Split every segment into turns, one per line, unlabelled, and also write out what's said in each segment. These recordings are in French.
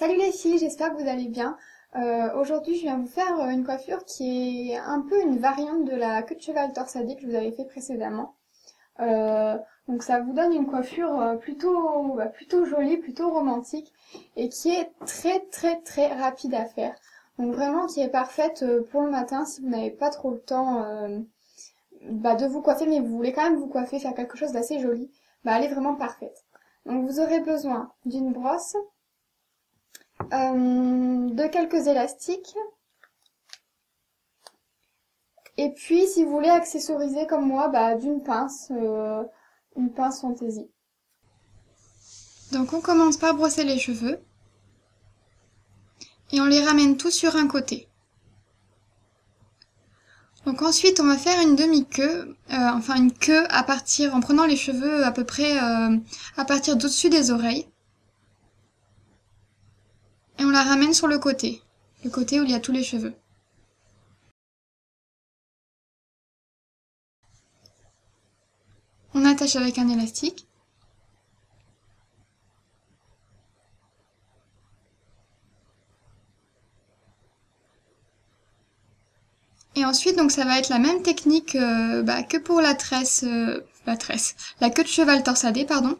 Salut les filles, j'espère que vous allez bien. Aujourd'hui, je viens vous faire une coiffure qui est un peu une variante de la queue de cheval torsadée que je vous avais fait précédemment. Euh, donc ça vous donne une coiffure plutôt jolie, plutôt romantique et qui est très rapide à faire. Donc vraiment qui est parfaite pour le matin si vous n'avez pas trop le temps de vous coiffer mais vous voulez quand même vous coiffer, faire quelque chose d'assez joli. Elle est vraiment parfaite. Donc vous aurez besoin d'une brosse, de quelques élastiques et puis si vous voulez accessoriser comme moi, d'une pince, une pince fantaisie. Donc on commence par brosser les cheveux et on les ramène tous sur un côté. Donc ensuite on va faire une demi-queue, enfin une queue en prenant les cheveux à peu près à partir d'au-dessus des oreilles. Et on la ramène sur le côté où il y a tous les cheveux. On attache avec un élastique. Et ensuite, donc ça va être la même technique que pour la queue de cheval torsadée, pardon.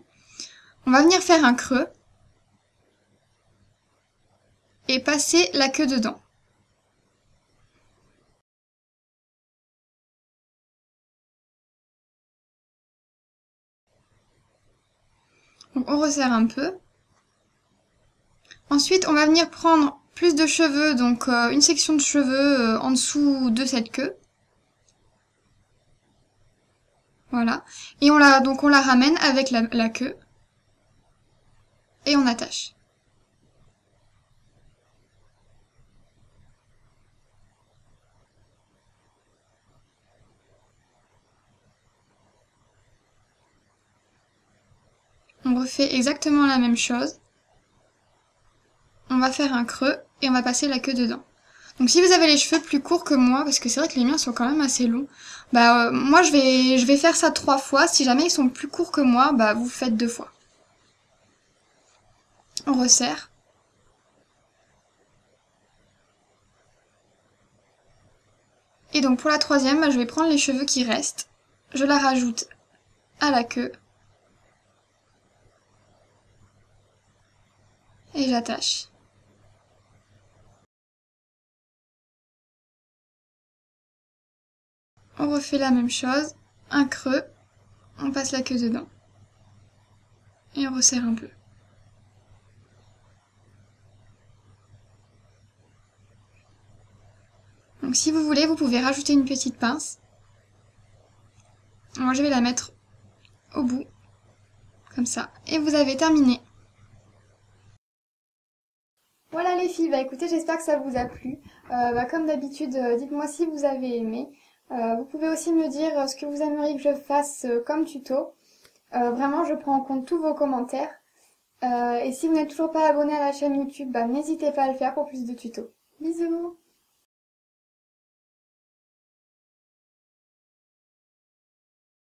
On va venir faire un creux et passer la queue dedans. Donc on resserre un peu. Ensuite, on va venir prendre plus de cheveux, donc une section de cheveux en dessous de cette queue. Voilà. Et on la ramène avec la queue. Et on attache. On refait exactement la même chose. On va faire un creux et on va passer la queue dedans. Donc si vous avez les cheveux plus courts que moi, parce que c'est vrai que les miens sont quand même assez longs, moi je vais faire ça 3 fois. Si jamais ils sont plus courts que moi, vous faites 2 fois. On resserre. Et donc pour la troisième, je vais prendre les cheveux qui restent. Je la rajoute à la queue. Et j'attache. On refait la même chose. Un creux. On passe la queue dedans. Et on resserre un peu. Donc si vous voulez, vous pouvez rajouter une petite pince. Moi je vais la mettre au bout. Comme ça. Et vous avez terminé. Voilà les filles, écoutez, j'espère que ça vous a plu. Comme d'habitude, dites-moi si vous avez aimé. Vous pouvez aussi me dire ce que vous aimeriez que je fasse comme tuto. Vraiment, je prends en compte tous vos commentaires. Et si vous n'êtes toujours pas abonné à la chaîne YouTube, n'hésitez pas à le faire pour plus de tutos. Bisous!